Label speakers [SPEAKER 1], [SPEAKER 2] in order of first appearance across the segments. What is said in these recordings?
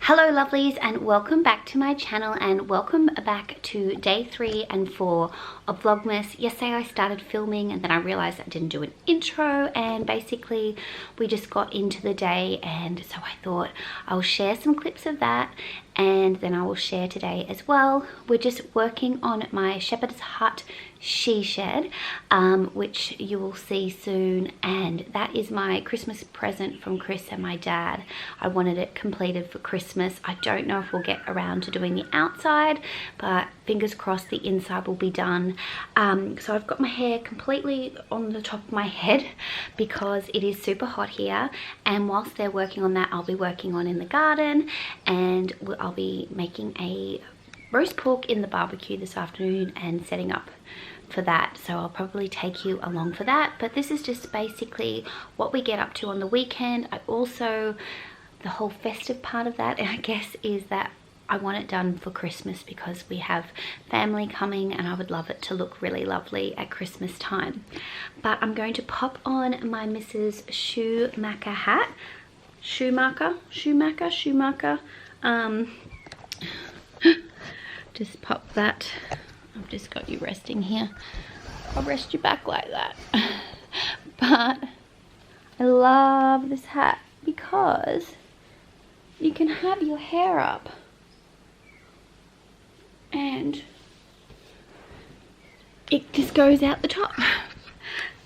[SPEAKER 1] Hello lovelies, and welcome back to my channel, and welcome back to day 3 and 4 of Vlogmas. Yesterday I started filming and then I realized I didn't do an intro, and basically we just got into the day, and so I thought I'll share some clips of that and then I will share today as well. We're just working on my shepherd's hut she shed, which you will see soon, and that is my Christmas present from Chris and my dad. I wanted it completed for Christmas. I don't know if we'll get around to doing the outside, but fingers crossed the inside will be done. So I've got my hair completely on the top of my head because it is super hot here, and whilst they're working on that, I'll be working on in the garden, and I'll be making a roast pork in the barbecue this afternoon and setting up for that, so I'll probably take you along for that. But this is just basically what we get up to on the weekend. I also, the whole festive part of that, I guess, is that I want it done for Christmas because we have family coming and I would love it to look really lovely at Christmas time. But I'm going to pop on my Mrs. Schumacher hat. Schumacher. Just pop that. I've just got you resting here. I'll rest you back like that. But I love this hat because you can have your hair up and it just goes out the top.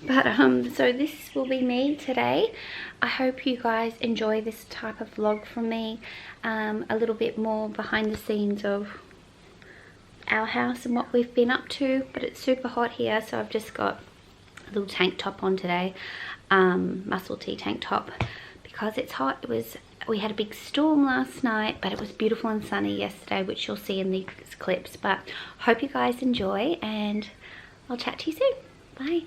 [SPEAKER 1] But so this will be me today. I hope you guys enjoy this type of vlog from me, a little bit more behind the scenes of our house and what we've been up to. But it's super hot here, so I've just got a little tank top on today, muscle tee tank top, because it's hot. We had a big storm last night, but it was beautiful and sunny yesterday, which you'll see in these clips. But hope you guys enjoy, and I'll chat to you soon. Bye.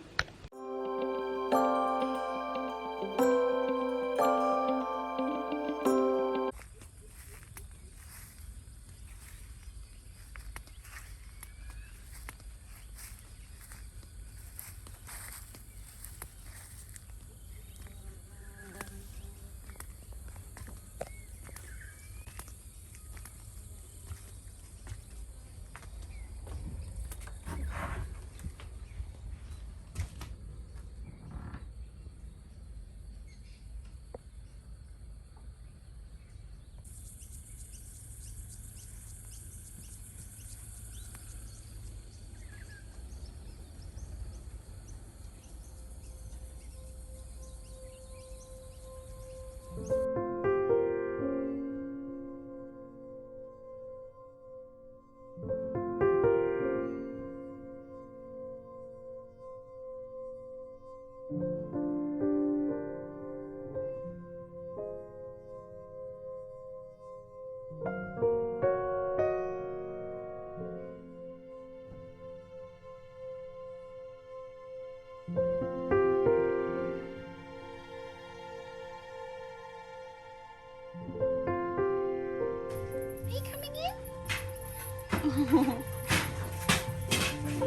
[SPEAKER 1] Come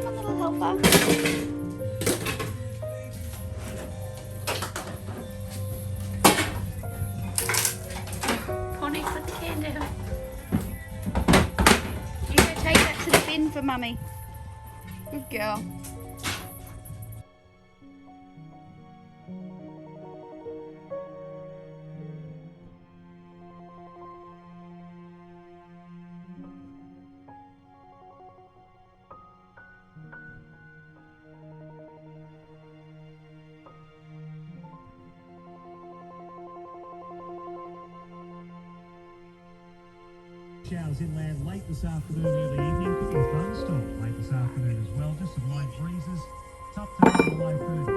[SPEAKER 1] on, little helper. Connie, put the can down. You go take that to the bin for Mummy. Good girl.
[SPEAKER 2] Showers inland late this afternoon, early evening. Could be a thunderstorm late this afternoon as well. Just some light breezes. Top time in the low 30s.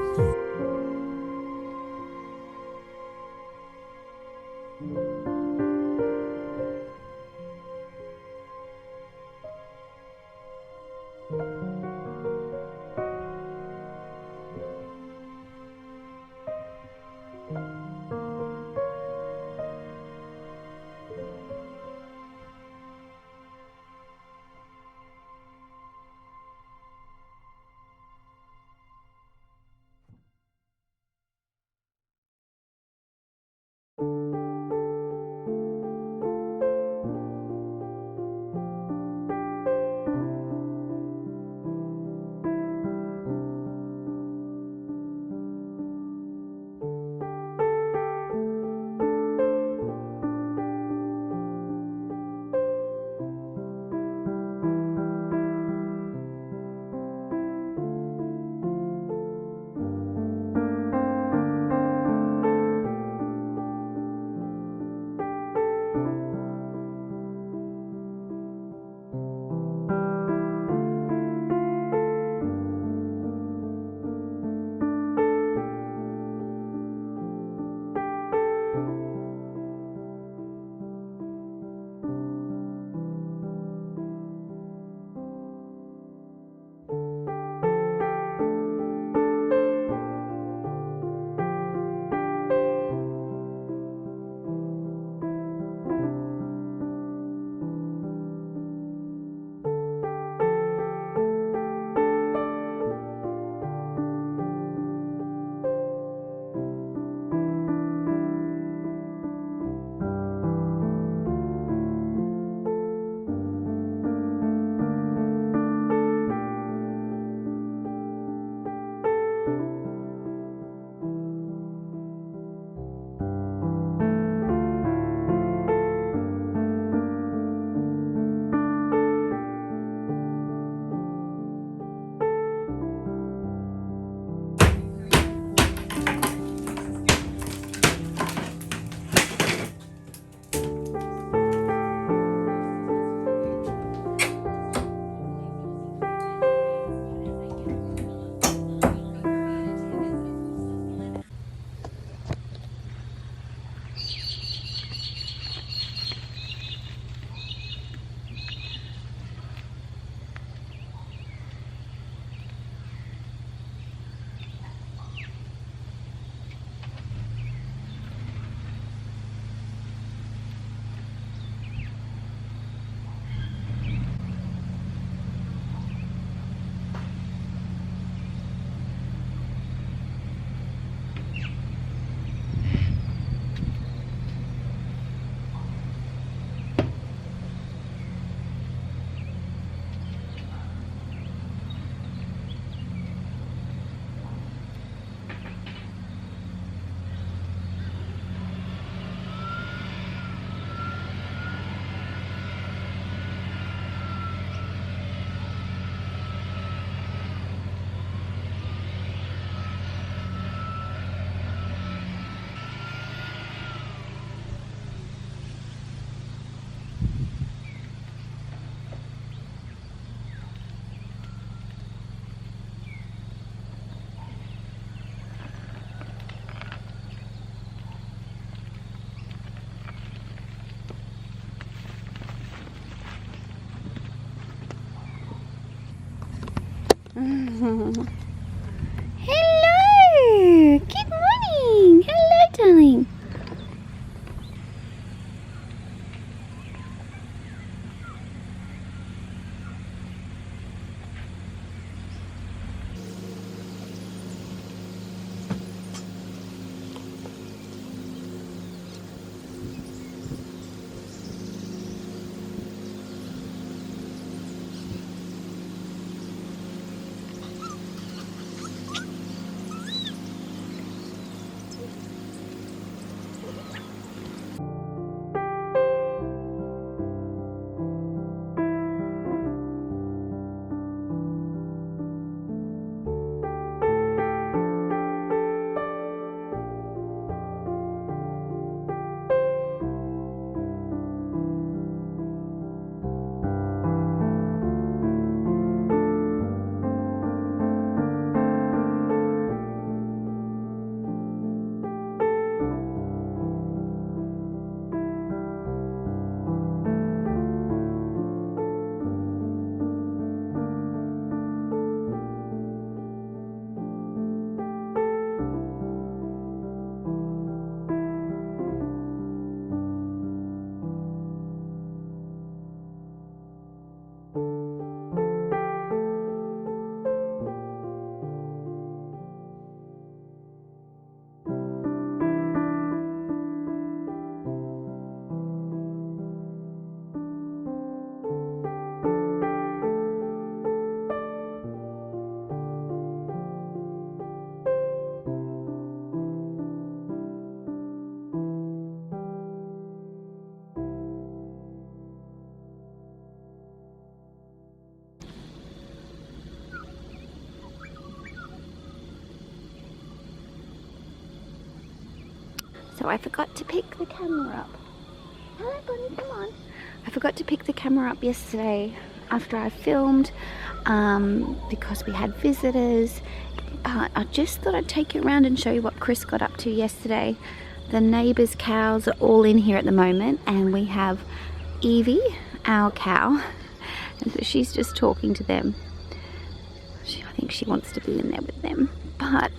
[SPEAKER 1] Hello! Good morning! Hello, darling! So I forgot to pick the camera up. Hello, Bonnie, come on. I forgot to pick the camera up yesterday after I filmed because we had visitors. But I just thought I'd take you around and show you what Chris got up to yesterday. The neighbours' cows are all in here at the moment, and we have Evie, our cow, and so she's just talking to them. I think she wants to be in there with them. But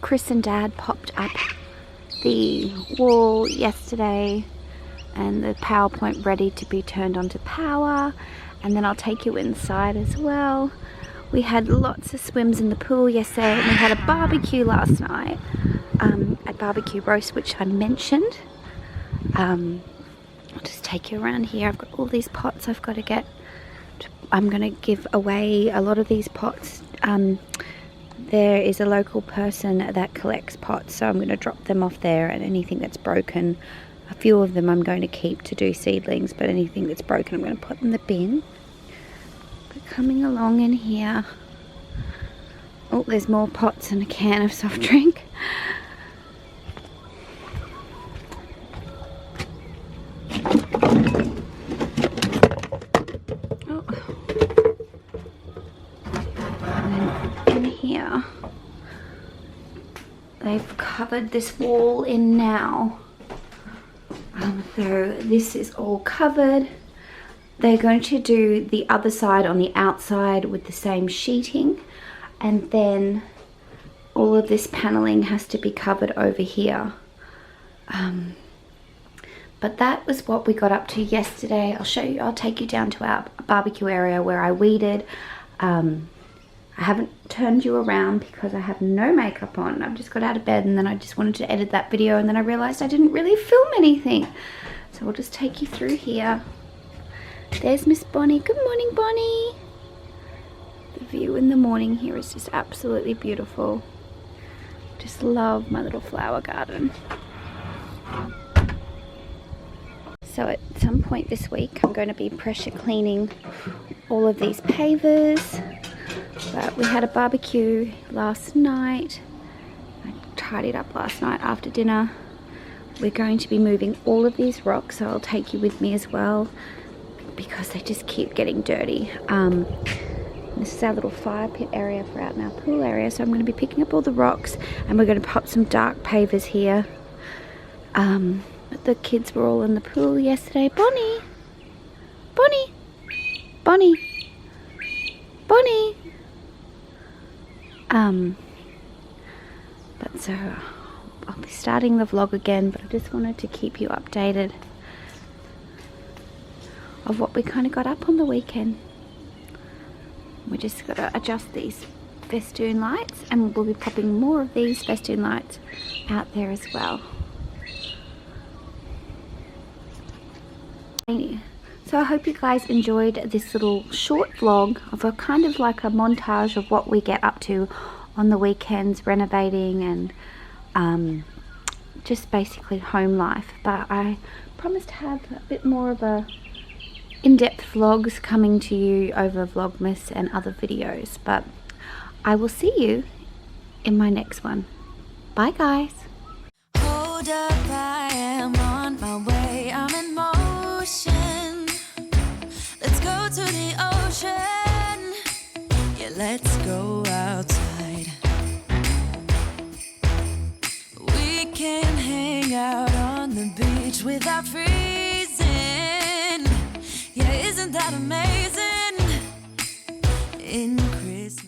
[SPEAKER 1] Chris and Dad popped up the wall yesterday and the power point ready to be turned on to power, and then I'll take you inside as well. We had lots of swims in the pool yesterday, and we had a barbecue last night, a barbecue roast which I mentioned. I'll just take you around here. I've got all these pots I've got to get. I'm going to give away a lot of these pots. There is a local person that collects pots, so I'm going to drop them off there, and anything that's broken, a few of them I'm going to keep to do seedlings, but anything that's broken I'm going to put in the bin. But coming along in here, oh, there's more pots and a can of soft drink. They've covered this wall in now, so this is all covered. They're going to do the other side on the outside with the same sheeting, and then all of this paneling has to be covered over here. But that was what we got up to yesterday. I'll show you, I'll take you down to our barbecue area where I weeded. I haven't turned you around because I have no makeup on. I've just got out of bed, and then I just wanted to edit that video, and then I realized I didn't really film anything. So I'll just take you through here. There's Miss Bonnie. Good morning, Bonnie. The view in the morning here is just absolutely beautiful. Just love my little flower garden. So at some point this week I'm going to be pressure cleaning all of these pavers. But we had a barbecue last night. I tidied up last night after dinner. We're going to be moving all of these rocks, so I'll take you with me as well because they just keep getting dirty. This is our little fire pit area for out in our pool area, so I'm going to be picking up all the rocks, and we're going to pop some dark pavers here. But the kids were all in the pool yesterday. Bonnie! Bonnie! Bonnie! Bonnie! But so I'll be starting the vlog again, but I just wanted to keep you updated of what we kind of got up on the weekend. We just got to adjust these festoon lights, and we'll be popping more of these festoon lights out there as well. So I hope you guys enjoyed this little short vlog of a kind of like a montage of what we get up to on the weekends, renovating and just basically home life. But I promise to have a bit more of a in-depth vlogs coming to you over Vlogmas and other videos. But I will see you in my next one. Bye guys.
[SPEAKER 3] Hold up, I am on my way, I'm in motion. Let's go to the ocean. Yeah, let's go outside. We can hang out on the beach without freezing. Yeah, isn't that amazing? In